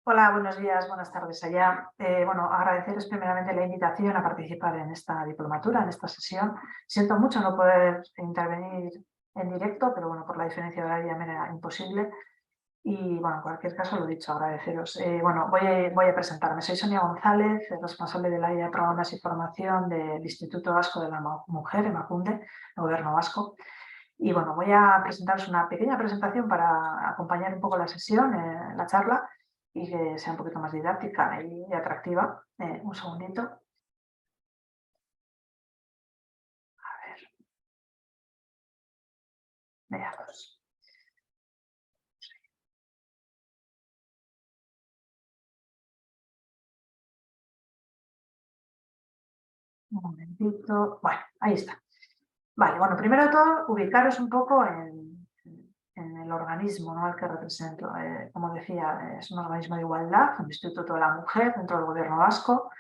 Hola, buenos días, buenas tardes allá. Bueno, agradeceros primeramente la invitación a participar en esta diplomatura, en esta sesión. Siento mucho no poder intervenir en directo, pero bueno, por la diferencia horaria me era imposible. Y bueno, en cualquier caso, lo dicho, agradeceros. Bueno, voy a presentarme. Soy Sonia González, responsable del área de programas y formación del Instituto Vasco de la Mujer, Emakunde, el Gobierno Vasco. Y bueno, voy a presentaros una pequeña presentación para acompañar un poco la sesión, la charla, y que sea un poquito más didáctica y atractiva. Un segundito. A ver, veamos. Un momentito. Bueno, ahí está. Vale, bueno, primero de todo, ubicaros un poco en el organismo, ¿no?, al que represento. Como decía, es un organismo de igualdad, un Instituto de la Mujer dentro del Gobierno Vasco.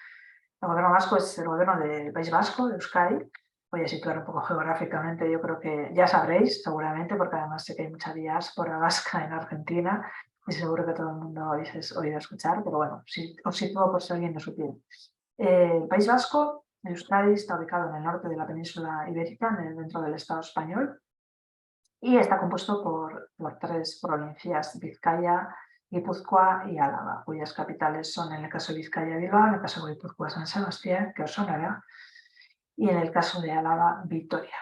El Gobierno Vasco es el gobierno del País Vasco, de Euskadi. Voy a situar un poco geográficamente, yo creo que ya sabréis, seguramente, porque además sé que hay mucha diáspora vasca en Argentina y seguro que todo el mundo habéis oído escuchar, pero bueno, os sitúo por si alguien no supiera. El País Vasco, Euskadi, está ubicado en el norte de la península ibérica, dentro del Estado español, y está compuesto por tres provincias: Vizcaya, Guipúzcoa y Álava, cuyas capitales son, en el caso de Vizcaya, Bilbao; en el caso de Guipúzcoa, San Sebastián, que os sonará; y en el caso de Álava, Vitoria.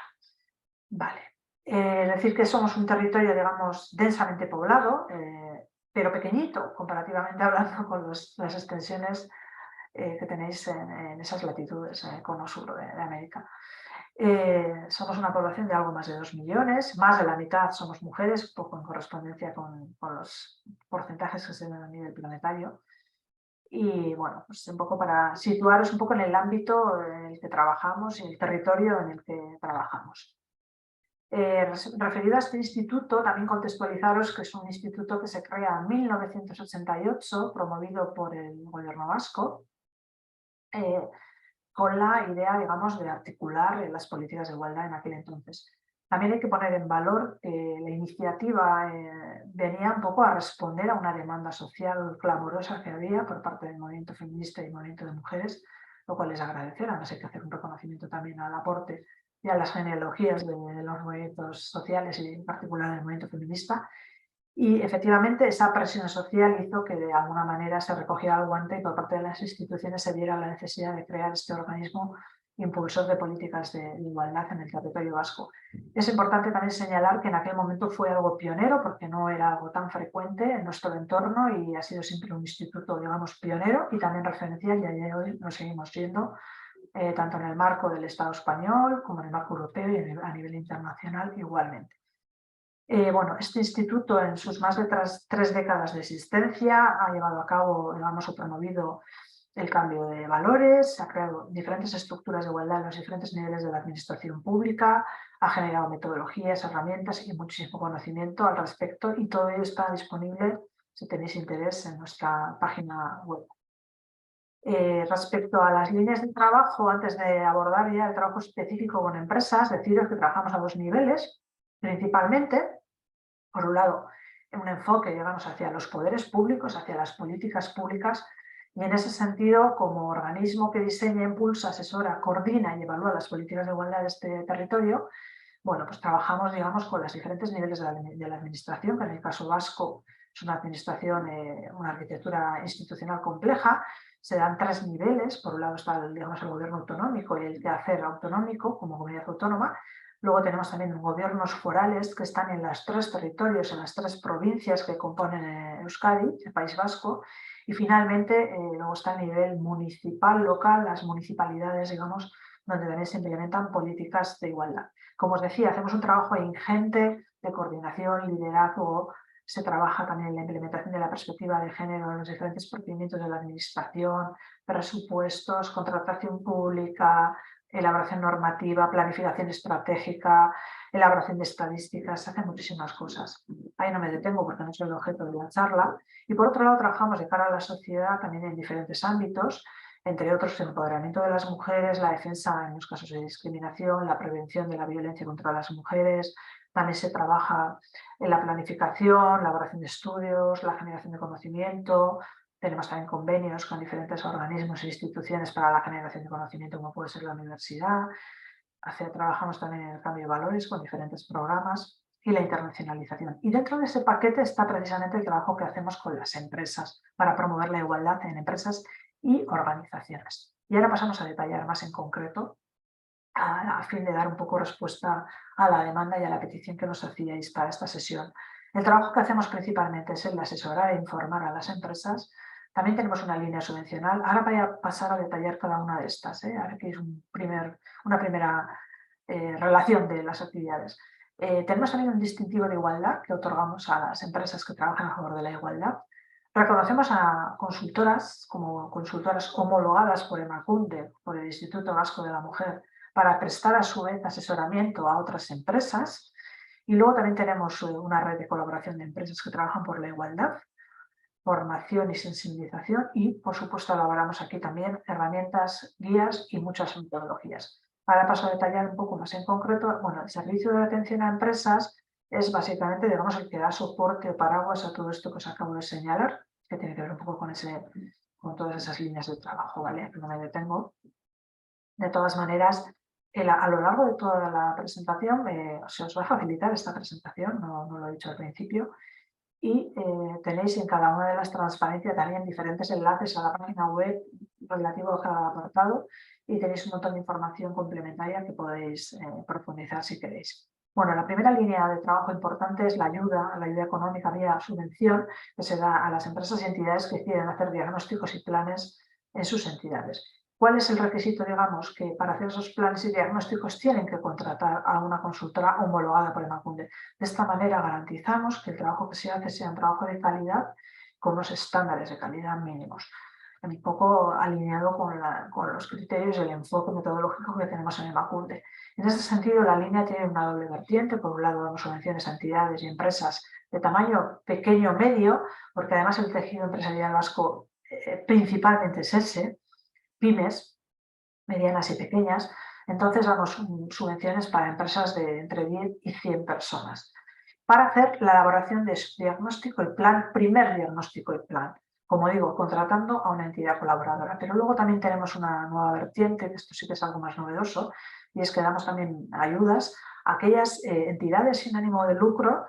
Vale. Es decir, que somos un territorio, digamos, densamente poblado, pero pequeñito, comparativamente hablando, con las extensiones que tenéis en esas latitudes, cono sur de América. Somos una población de algo más de 2 millones, más de la mitad somos mujeres, poco en correspondencia con los porcentajes que se ven a nivel planetario. Y bueno, pues un poco para situaros un poco en el ámbito en el que trabajamos y el territorio en el que trabajamos. Referido a este instituto, también contextualizaros que es un instituto que se crea en 1988, promovido por el Gobierno Vasco, eh, con la idea, digamos, de articular las políticas de igualdad en aquel entonces. También hay que poner en valor que la iniciativa venía un poco a responder a una demanda social clamorosa que había por parte del movimiento feminista y el movimiento de mujeres, lo cual es agradecer. Además, hay que hacer un reconocimiento también al aporte y a las genealogías de los movimientos sociales y en particular del movimiento feminista. Y efectivamente esa presión social hizo que de alguna manera se recogiera el guante y por parte de las instituciones se viera la necesidad de crear este organismo impulsor de políticas de igualdad en el territorio vasco. Es importante también señalar que en aquel momento fue algo pionero, porque no era algo tan frecuente en nuestro entorno y ha sido siempre un instituto, digamos, pionero y también referencial, y a día de hoy lo seguimos siendo, tanto en el marco del Estado español como en el marco europeo y a nivel internacional igualmente. Bueno, este instituto, en sus más de tres décadas de existencia, ha llevado a cabo, digamos, o promovido el cambio de valores, ha creado diferentes estructuras de igualdad en los diferentes niveles de la administración pública, ha generado metodologías, herramientas y muchísimo conocimiento al respecto, y todo ello está disponible, si tenéis interés, en nuestra página web. Respecto a las líneas de trabajo, antes de abordar ya el trabajo específico con empresas, deciros que trabajamos a dos niveles, principalmente. Por un lado, un enfoque, digamos, hacia los poderes públicos, hacia las políticas públicas, y en ese sentido, como organismo que diseña, impulsa, asesora, coordina y evalúa las políticas de igualdad de este territorio, bueno, pues trabajamos, digamos, con los diferentes niveles de la administración, que en el caso vasco es una administración, una arquitectura institucional compleja. Se dan tres niveles: por un lado está, digamos, el gobierno autonómico y el quehacer autonómico como comunidad autónoma. Luego tenemos también gobiernos forales que están en los tres territorios, en las tres provincias que componen Euskadi, el País Vasco. Y finalmente, luego está el nivel municipal, local, las municipalidades, digamos, donde también se implementan políticas de igualdad. Como os decía, hacemos un trabajo ingente de coordinación, liderazgo. Se trabaja también en la implementación de la perspectiva de género en los diferentes procedimientos de la administración, presupuestos, contratación pública, elaboración normativa, planificación estratégica, elaboración de estadísticas. Se hacen muchísimas cosas. Ahí no me detengo porque no es el objeto de la charla. Y por otro lado, trabajamos de cara a la sociedad también en diferentes ámbitos, entre otros el empoderamiento de las mujeres, la defensa en los casos de discriminación, la prevención de la violencia contra las mujeres. También se trabaja en la planificación, la elaboración de estudios, la generación de conocimiento, Tenemos también convenios con diferentes organismos e instituciones para la generación de conocimiento, como puede ser la universidad. Trabajamos también en el cambio de valores con diferentes programas y la internacionalización. Y dentro de ese paquete está precisamente el trabajo que hacemos con las empresas para promover la igualdad en empresas y organizaciones. Y ahora pasamos a detallar más en concreto a fin de dar un poco respuesta a la demanda y a la petición que nos hacíais para esta sesión. El trabajo que hacemos principalmente es el de asesorar e informar a las empresas. También tenemos una línea subvencional. Ahora voy a pasar a detallar cada una de estas. Ahora que es una primera relación de las actividades. Tenemos también un distintivo de igualdad que otorgamos a las empresas que trabajan a favor de la igualdad. Reconocemos a consultoras como consultoras homologadas por Emakunde, por el Instituto Vasco de la Mujer, para prestar a su vez asesoramiento a otras empresas. Y luego también tenemos una red de colaboración de empresas que trabajan por la igualdad, formación y sensibilización y, por supuesto, elaboramos aquí también herramientas, guías y muchas metodologías. Ahora paso a detallar un poco más en concreto. Bueno, el servicio de atención a empresas es básicamente, digamos, el que da soporte o paraguas a todo esto que os acabo de señalar, que tiene que ver un poco con todas esas líneas de trabajo, ¿vale? No me detengo. De todas maneras, a lo largo de toda la presentación se os va a facilitar esta presentación, no lo he dicho al principio, y tenéis en cada una de las transparencias también diferentes enlaces a la página web relativo a cada apartado y tenéis un montón de información complementaria que podéis profundizar si queréis. Bueno, la primera línea de trabajo importante es la ayuda económica vía subvención que se da a las empresas y entidades que quieren hacer diagnósticos y planes en sus entidades. ¿Cuál es el requisito? Digamos que para hacer esos planes y diagnósticos tienen que contratar a una consultora homologada por Emakunde. De esta manera garantizamos que el trabajo que se hace sea un trabajo de calidad con unos estándares de calidad mínimos, un poco alineado con los criterios y el enfoque metodológico que tenemos en Emakunde. En este sentido, la línea tiene una doble vertiente. Por un lado, damos subvenciones a entidades y empresas de tamaño pequeño o medio, porque además el tejido empresarial vasco principalmente es ese, pymes, medianas y pequeñas. Entonces damos subvenciones para empresas de entre 10 y 100 personas para hacer la elaboración de su diagnóstico y plan, primer diagnóstico y plan, como digo, contratando a una entidad colaboradora. Pero luego también tenemos una nueva vertiente, que esto sí que es algo más novedoso, y es que damos también ayudas a aquellas entidades sin ánimo de lucro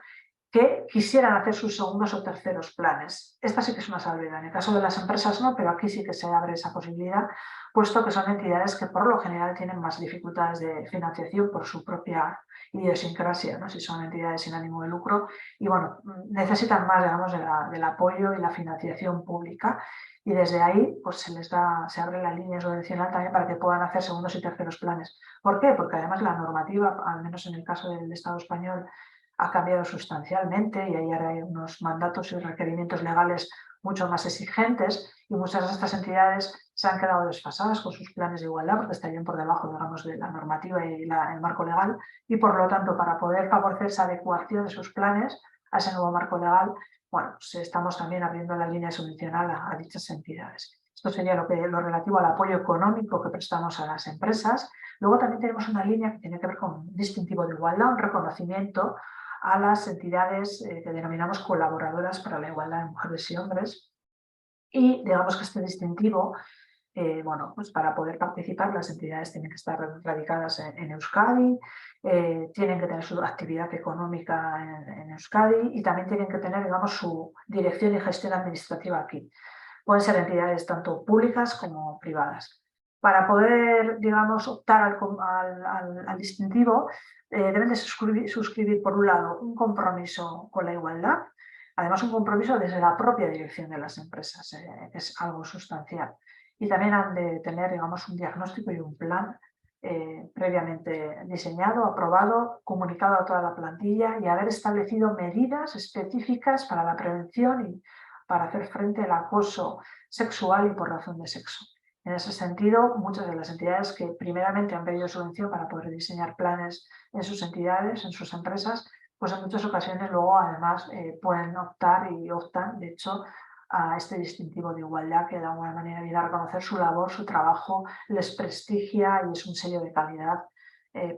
que quisieran hacer sus segundos o terceros planes. Esta sí que es una salvedad. En el caso de las empresas no, pero aquí sí que se abre esa posibilidad, puesto que son entidades que por lo general tienen más dificultades de financiación por su propia idiosincrasia, ¿no? Si son entidades sin ánimo de lucro y bueno, necesitan más, digamos, del apoyo y la financiación pública. Y desde ahí pues se abre la línea subvencional también para que puedan hacer segundos y terceros planes. ¿Por qué? Porque además la normativa, al menos en el caso del Estado español, ha cambiado sustancialmente y ahora hay unos mandatos y requerimientos legales mucho más exigentes y muchas de estas entidades se han quedado desfasadas con sus planes de igualdad porque estarían por debajo, digamos, de la normativa y el marco legal y por lo tanto para poder favorecer esa adecuación de sus planes a ese nuevo marco legal, bueno, pues estamos también abriendo la línea subvencional a dichas entidades. Esto sería lo relativo al apoyo económico que prestamos a las empresas. Luego también tenemos una línea que tiene que ver con un distintivo de igualdad, un reconocimiento a las entidades que denominamos colaboradoras para la igualdad de mujeres y hombres. Y digamos que este distintivo, bueno, pues para poder participar las entidades tienen que estar radicadas en Euskadi, tienen que tener su actividad económica en Euskadi y también tienen que tener, digamos, su dirección y gestión administrativa aquí. Pueden ser entidades tanto públicas como privadas. Para poder, digamos, optar al distintivo, deben de suscribir, por un lado, un compromiso con la igualdad, además un compromiso desde la propia dirección de las empresas, que es algo sustancial. Y también han de tener, digamos, un diagnóstico y un plan previamente diseñado, aprobado, comunicado a toda la plantilla y haber establecido medidas específicas para la prevención y para hacer frente al acoso sexual y por razón de sexo. En ese sentido, muchas de las entidades que primeramente han pedido subvención para poder diseñar planes en sus entidades, en sus empresas, pues en muchas ocasiones luego además pueden optar y optan, de hecho, a este distintivo de igualdad que de alguna manera viene a reconocer su labor, su trabajo, les prestigia y es un sello de calidad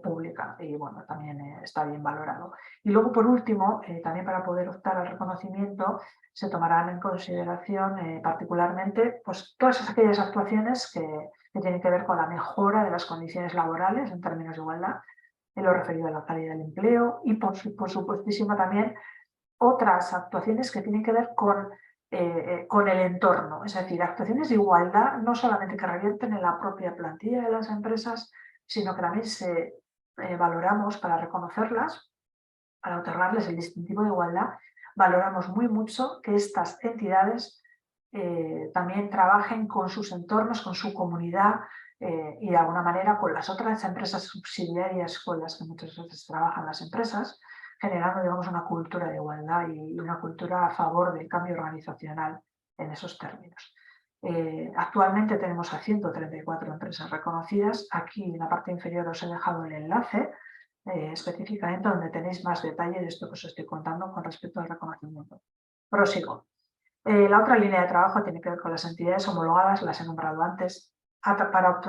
pública y bueno, también está bien valorado. Y luego, por último, también para poder optar al reconocimiento, se tomarán en consideración particularmente pues, todas aquellas actuaciones que tienen que ver con la mejora de las condiciones laborales en términos de igualdad, en lo referido a la calidad del empleo y, por supuestísimo, también otras actuaciones que tienen que ver con el entorno, es decir, actuaciones de igualdad no solamente que revierten en la propia plantilla de las empresas, sino que también valoramos para reconocerlas, para otorgarles el distintivo de igualdad, valoramos muy mucho que estas entidades también trabajen con sus entornos, con su comunidad y de alguna manera con las otras empresas subsidiarias con las que muchas veces trabajan las empresas, generando, digamos, una cultura de igualdad y una cultura a favor del cambio organizacional en esos términos. Actualmente tenemos a 134 empresas reconocidas. Aquí en la parte inferior os he dejado el enlace específicamente donde tenéis más detalle de esto que os estoy contando con respecto al reconocimiento. Prosigo. La otra línea de trabajo tiene que ver con las entidades homologadas, las he nombrado antes. Para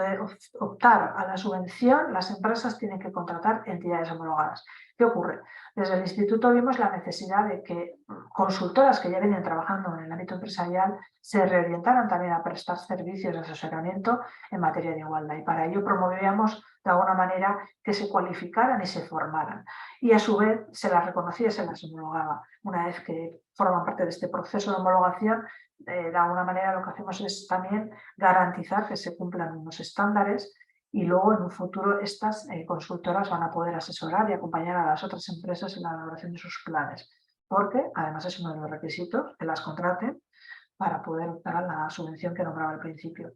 optar a la subvención, las empresas tienen que contratar entidades homologadas. ¿Qué ocurre? Desde el instituto vimos la necesidad de que consultoras que ya venían trabajando en el ámbito empresarial se reorientaran también a prestar servicios de asesoramiento en materia de igualdad y para ello promovíamos de alguna manera que se cualificaran y se formaran y a su vez se las reconocía y se las homologaba. Una vez que forman parte de este proceso de homologación, de alguna manera lo que hacemos es también garantizar que se cumplan unos estándares y luego en un futuro estas consultoras van a poder asesorar y acompañar a las otras empresas en la elaboración de sus planes, porque además es uno de los requisitos que las contraten para poder optar a la subvención que nombraba al principio.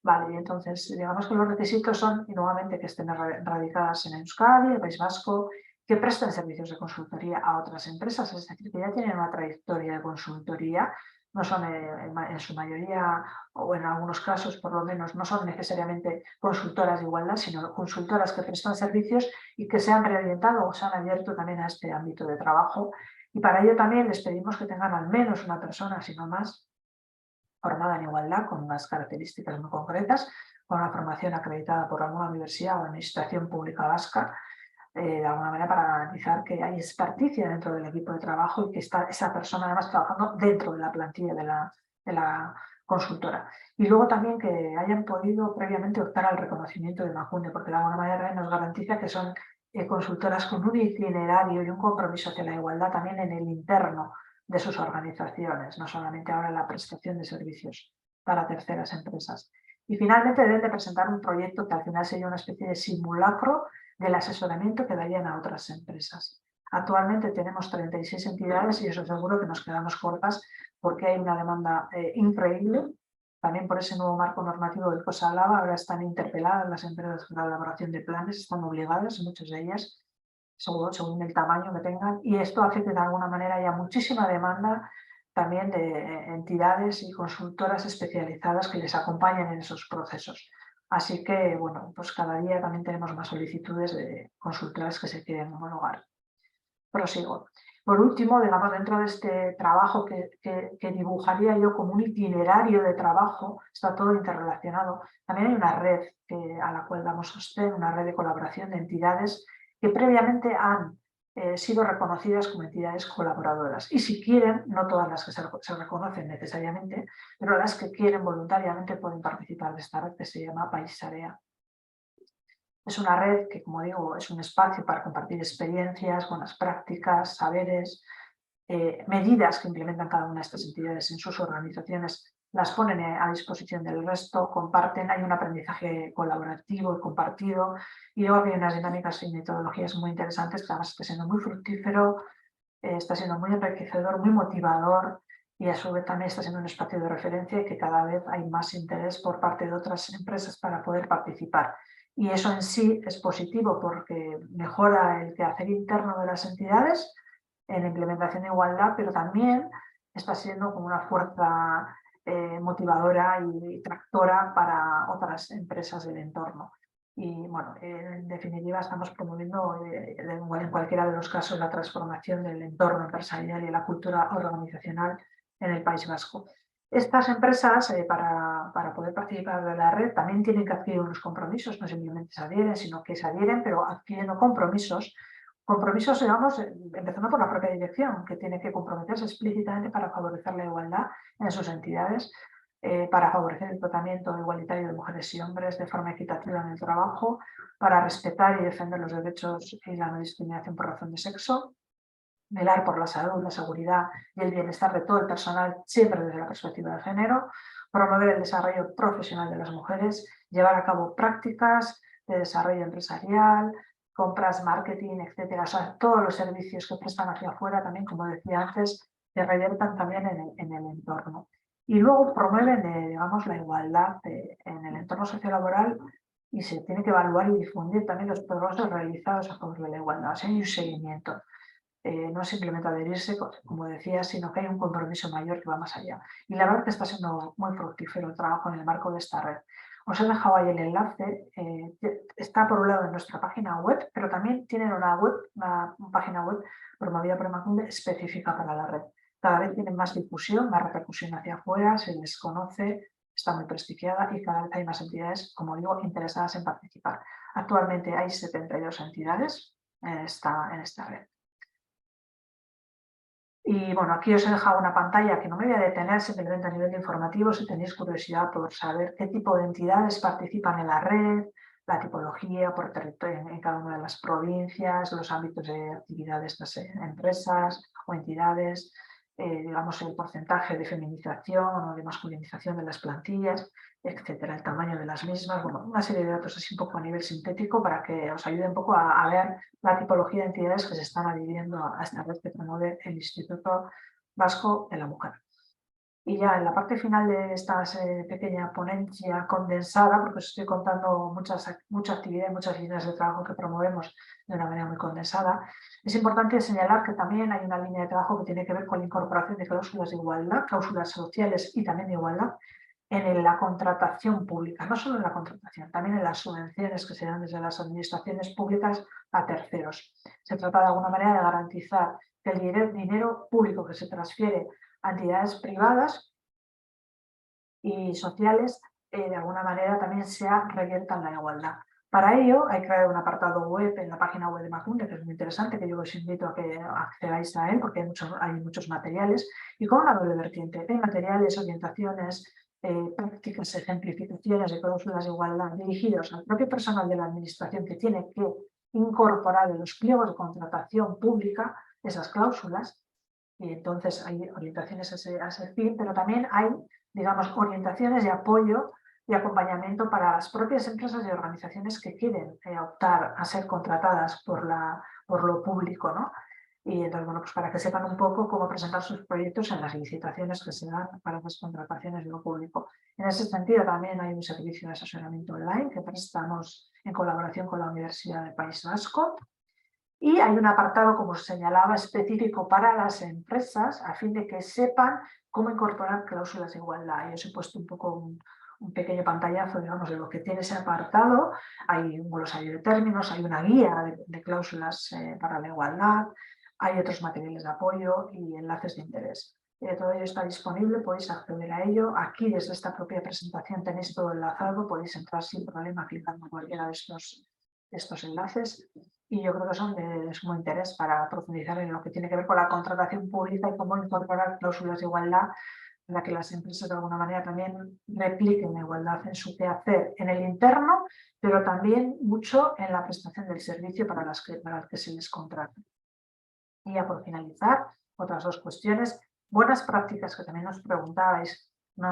Vale, y entonces digamos que los requisitos son, y nuevamente, que estén radicadas en Euskadi, el País Vasco, que presten servicios de consultoría a otras empresas, es decir, que ya tienen una trayectoria de consultoría, no son en su mayoría, o en algunos casos por lo menos, no son necesariamente consultoras de igualdad, sino consultoras que prestan servicios y que se han reorientado o se han abierto también a este ámbito de trabajo. Y para ello también les pedimos que tengan al menos una persona, si no más, formada en igualdad, con unas características muy concretas, con una formación acreditada por alguna universidad o administración pública vasca, de alguna manera para garantizar que hay experticia dentro del equipo de trabajo y que está esa persona además trabajando dentro de la plantilla de la consultora. Y luego también que hayan podido previamente optar al reconocimiento de Emakunde, porque de alguna manera nos garantiza que son consultoras con un itinerario y un compromiso hacia la igualdad también en el interno de sus organizaciones, no solamente ahora en la prestación de servicios para terceras empresas. Y finalmente deben de presentar un proyecto que al final sería una especie de simulacro del asesoramiento que darían a otras empresas. Actualmente tenemos 36 entidades y eso seguro que nos quedamos cortas porque hay una demanda increíble. También por ese nuevo marco normativo del COSALABA ahora están interpeladas las empresas de la elaboración de planes, están obligadas, muchas de ellas, según el tamaño que tengan, y esto hace que de alguna manera haya muchísima demanda también de entidades y consultoras especializadas que les acompañen en esos procesos. Así que, bueno, pues cada día también tenemos más solicitudes de consultoras que se quieren homologar. Prosigo. Por último, digamos, dentro de este trabajo que dibujaría yo como un itinerario de trabajo, está todo interrelacionado, también hay una red a la cual damos sostén, una red de colaboración de entidades que previamente han sido reconocidas como entidades colaboradoras. Y si quieren, no todas las que se reconocen necesariamente, pero las que quieren voluntariamente pueden participar de esta red que se llama Paisarea. Es una red que, como digo, es un espacio para compartir experiencias, buenas prácticas, saberes, medidas que implementan cada una de estas entidades en sus organizaciones, las ponen a disposición del resto, comparten, hay un aprendizaje colaborativo y compartido y luego hay unas dinámicas y metodologías muy interesantes que además está siendo muy fructífero, está siendo muy enriquecedor, muy motivador y a su vez también está siendo un espacio de referencia y que cada vez hay más interés por parte de otras empresas para poder participar. Y eso en sí es positivo porque mejora el quehacer interno de las entidades en la implementación de igualdad, pero también está siendo como una fuerza motivadora y tractora para otras empresas del entorno. Y bueno, en definitiva estamos promoviendo en cualquiera de los casos la transformación del entorno empresarial y la cultura organizacional en el País Vasco. Estas empresas, para poder participar de la red, también tienen que adquirir unos compromisos, no simplemente se adhieren, sino que se adhieren, pero adquiriendo compromisos, digamos, empezando por la propia dirección, que tiene que comprometerse explícitamente para favorecer la igualdad en sus entidades, para favorecer el tratamiento igualitario de mujeres y hombres de forma equitativa en el trabajo, para respetar y defender los derechos y la no discriminación por razón de sexo, velar por la salud, la seguridad y el bienestar de todo el personal, siempre desde la perspectiva de género, promover el desarrollo profesional de las mujeres, llevar a cabo prácticas de desarrollo empresarial, compras, marketing, etcétera. O sea, todos los servicios que prestan hacia afuera también, como decía antes, que reviertan también en el entorno. Y luego promueven, digamos, la igualdad en el entorno sociolaboral y se tiene que evaluar y difundir también los progresos realizados a favor de la igualdad. O sea, hay un seguimiento. No es simplemente adherirse, como decía, sino que hay un compromiso mayor que va más allá. Y la verdad es que está siendo muy fructífero el trabajo en el marco de esta red. Os he dejado ahí el enlace, está por un lado en nuestra página web, pero también tienen una página web promovida por Emakunde específica para la red. Cada vez tienen más difusión, más repercusión hacia afuera, se les conoce, está muy prestigiada y cada vez hay más entidades, como digo, interesadas en participar. Actualmente hay 72 entidades en esta red. Y bueno, aquí os he dejado una pantalla que no me voy a detener simplemente a nivel de informativo, si tenéis curiosidad por saber qué tipo de entidades participan en la red, la tipología por territorio en cada una de las provincias, los ámbitos de actividad de estas empresas o entidades, digamos el porcentaje de feminización o de masculinización de las plantillas, etcétera, el tamaño de las mismas, bueno, una serie de datos así un poco a nivel sintético para que os ayude un poco a ver la tipología de entidades que se están adhiriendo a esta red que promueve el Instituto Vasco de la Mujer. Y ya en la parte final de esta pequeña ponencia condensada, porque os estoy contando mucha actividad y muchas líneas de trabajo que promovemos de una manera muy condensada, es importante señalar que también hay una línea de trabajo que tiene que ver con la incorporación de cláusulas de igualdad, cláusulas sociales y también de igualdad en la contratación pública, no solo en la contratación, también en las subvenciones que se dan desde las administraciones públicas a terceros. Se trata de alguna manera de garantizar que el dinero público que se transfiere a entidades privadas y sociales de alguna manera también revierta en la igualdad. Para ello hay que crear un apartado web en la página web de Emakunde, que es muy interesante, que yo os invito a que accedáis a él porque hay muchos materiales y con una doble vertiente. Hay materiales, orientaciones, prácticas, ejemplificaciones de cláusulas de igualdad dirigidos al propio personal de la administración que tiene que incorporar en los pliegos de contratación pública esas cláusulas. Y entonces hay orientaciones a ese fin, pero también hay, digamos, orientaciones de apoyo y acompañamiento para las propias empresas y organizaciones que quieren optar a ser contratadas por lo público, ¿no? Y entonces, bueno, pues para que sepan un poco cómo presentar sus proyectos en las licitaciones que se dan para las contrataciones de lo público. En ese sentido, también hay un servicio de asesoramiento online que prestamos en colaboración con la Universidad del País Vasco. Y hay un apartado, como os señalaba, específico para las empresas a fin de que sepan cómo incorporar cláusulas de igualdad. Y os he puesto un poco un pequeño pantallazo, digamos, de lo que tiene ese apartado. Hay un glosario de términos, hay una guía de cláusulas para la igualdad, hay otros materiales de apoyo y enlaces de interés. Todo ello está disponible, podéis acceder a ello. Aquí, desde esta propia presentación, tenéis todo enlazado, podéis entrar sin problema clicando en cualquiera de estos enlaces. Y yo creo que son de sumo interés para profundizar en lo que tiene que ver con la contratación pública y cómo incorporar cláusulas de igualdad en la que las empresas de alguna manera también repliquen la igualdad en su quehacer en el interno, pero también mucho en la prestación del servicio para el que se les contrata. Y ya por finalizar, otras dos cuestiones. Buenas prácticas, que también nos preguntabais. Me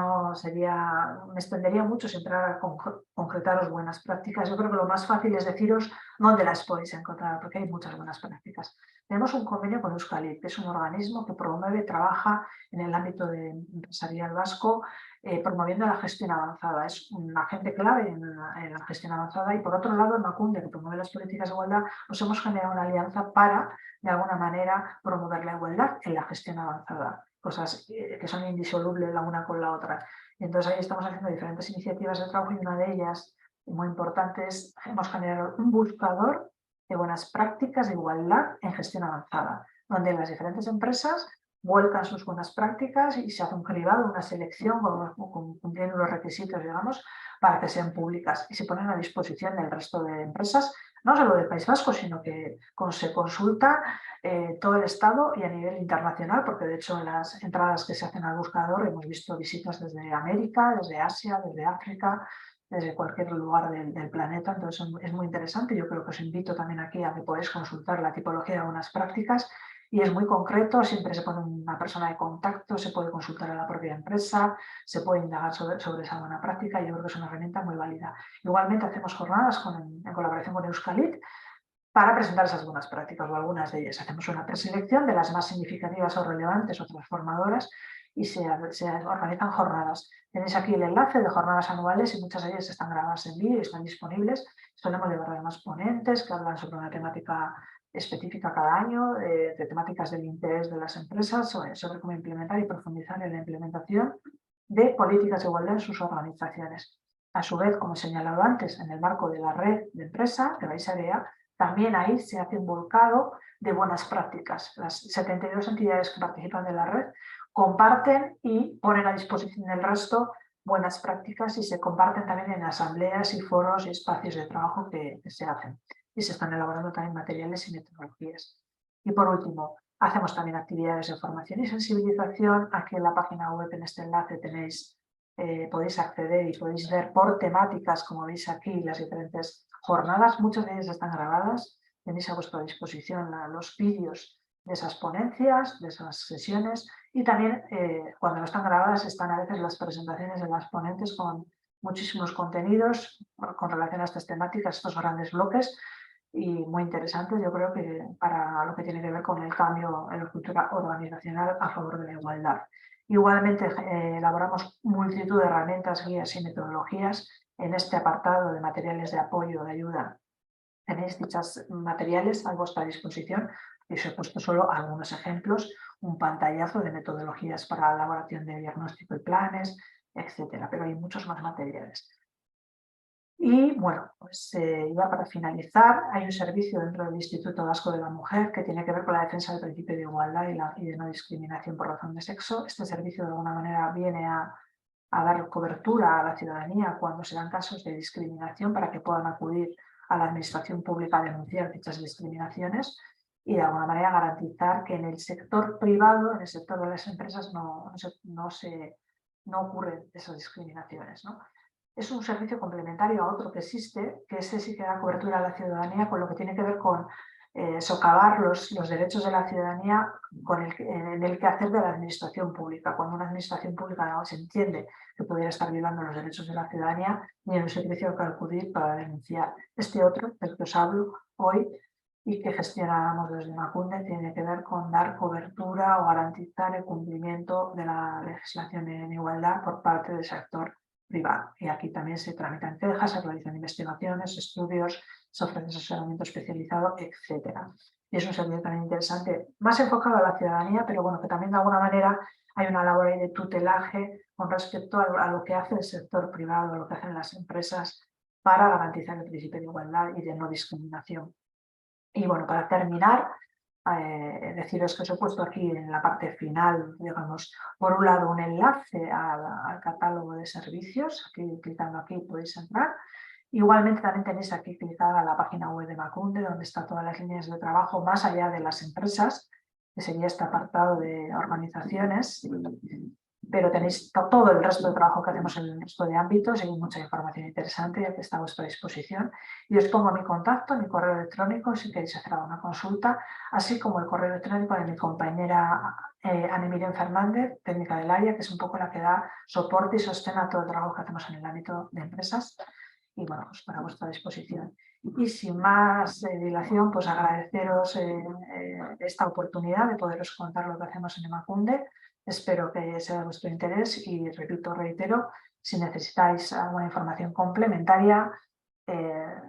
extendería mucho si entrar a concretaros buenas prácticas. Yo creo que lo más fácil es deciros dónde las podéis encontrar, porque hay muchas buenas prácticas. Tenemos un convenio con Euskalit, que es un organismo que promueve, trabaja en el ámbito empresarial vasco, promoviendo la gestión avanzada. Es un agente clave en la gestión avanzada y por otro lado, Emakunde, que promueve las políticas de igualdad, pues hemos generado una alianza para, de alguna manera, promover la igualdad en la gestión avanzada. Cosas que son indisolubles la una con la otra. Y entonces ahí estamos haciendo diferentes iniciativas de trabajo y una de ellas, muy importante, es hemos generado un buscador de buenas prácticas de igualdad en gestión avanzada, donde las diferentes empresas vuelcan sus buenas prácticas y se hace un cribado, una selección cumpliendo los requisitos, digamos, para que sean públicas y se ponen a disposición del resto de empresas, no solo del País Vasco, sino que se consulta todo el Estado y a nivel internacional, porque de hecho en las entradas que se hacen al buscador hemos visto visitas desde América, desde Asia, desde África, desde cualquier lugar del planeta, entonces es muy interesante. Yo creo que os invito también aquí a que podáis consultar la tipología de buenas prácticas y es muy concreto, siempre se pone una persona de contacto, se puede consultar a la propia empresa, se puede indagar sobre esa buena práctica y yo creo que es una herramienta muy válida. Igualmente hacemos jornadas en colaboración con Euskalit para presentar esas buenas prácticas o algunas de ellas. Hacemos una preselección de las más significativas o relevantes o transformadoras y se organizan jornadas. Tenéis aquí el enlace de jornadas anuales y muchas de ellas están grabadas en vídeo y están disponibles. Solemos llevar además ponentes que hablan sobre una temática específica cada año, de temáticas del interés de las empresas, sobre cómo implementar y profundizar en la implementación de políticas de igualdad en sus organizaciones. A su vez, como he señalado antes, en el marco de la red de empresa de Baisarea, también ahí se hace un volcado de buenas prácticas. Las 72 entidades que participan de la red comparten y ponen a disposición del resto buenas prácticas y se comparten también en asambleas y foros y espacios de trabajo que se hacen. Y se están elaborando también materiales y metodologías. Y por último, hacemos también actividades de formación y sensibilización. Aquí en la página web, en este enlace, tenéis, podéis acceder y podéis ver por temáticas, como veis aquí, las diferentes jornadas. Muchas de ellas están grabadas. Tenéis a vuestra disposición los vídeos de esas ponencias, de esas sesiones y también cuando no están grabadas están a veces las presentaciones de las ponentes con muchísimos contenidos con relación a estas temáticas, estos grandes bloques y muy interesantes, yo creo que para lo que tiene que ver con el cambio en la cultura organizacional a favor de la igualdad. Igualmente elaboramos multitud de herramientas, guías y metodologías en este apartado de materiales de apoyo, de ayuda. Tenéis dichos materiales a vuestra disposición y os he puesto solo algunos ejemplos, un pantallazo de metodologías para la elaboración de diagnóstico y planes, etcétera, pero hay muchos más materiales. Y bueno, pues ya para finalizar, hay un servicio dentro del Instituto Vasco de la Mujer que tiene que ver con la defensa del principio de igualdad y de no discriminación por razón de sexo. Este servicio de alguna manera viene a dar cobertura a la ciudadanía cuando se dan casos de discriminación para que puedan acudir a la administración pública a denunciar dichas discriminaciones y de alguna manera garantizar que en el sector privado, en el sector de las empresas, no ocurren esas discriminaciones, ¿no? Es un servicio complementario a otro que existe, que ese sí que da cobertura a la ciudadanía con lo que tiene que ver con socavar los derechos de la ciudadanía en el quehacer de la administración pública. Cuando una administración pública no se entiende que pudiera estar violando los derechos de la ciudadanía, ni en un servicio al que acudir para denunciar. Este otro, del que os hablo hoy y que gestionamos desde Emakunde, tiene que ver con dar cobertura o garantizar el cumplimiento de la legislación en igualdad por parte del sector privado. Y aquí también se tramitan quejas, se realizan investigaciones, estudios, se ofrece asesoramiento especializado, etcétera. Y es un servicio también interesante, más enfocado a la ciudadanía, pero bueno, que también de alguna manera hay una labor ahí de tutelaje con respecto a lo que hace el sector privado, a lo que hacen las empresas para garantizar el principio de igualdad y de no discriminación. Y bueno, para terminar, deciros que os he puesto aquí en la parte final, digamos, por un lado un enlace al catálogo de servicios, aquí clicando aquí podéis entrar. Igualmente también tenéis aquí clicada la página web de Emakunde, donde están todas las líneas de trabajo más allá de las empresas, que sería este apartado de organizaciones, pero tenéis todo el resto de trabajo que hacemos en el resto de ámbitos y mucha información interesante que está a vuestra disposición. Y os pongo mi contacto, mi correo electrónico, si queréis hacer alguna consulta, así como el correo electrónico de mi compañera Ana Miriam Fernández, técnica del área, que es un poco la que da soporte y sostén a todo el trabajo que hacemos en el ámbito de empresas. Y bueno, pues para vuestra disposición. Y sin más dilación, pues agradeceros esta oportunidad de poderos contar lo que hacemos en Emakunde. Espero que sea de vuestro interés y repito, reitero, si necesitáis alguna información complementaria,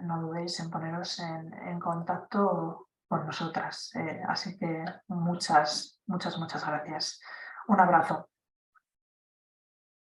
no dudéis en poneros en contacto con nosotras. Así que muchas gracias. Un abrazo.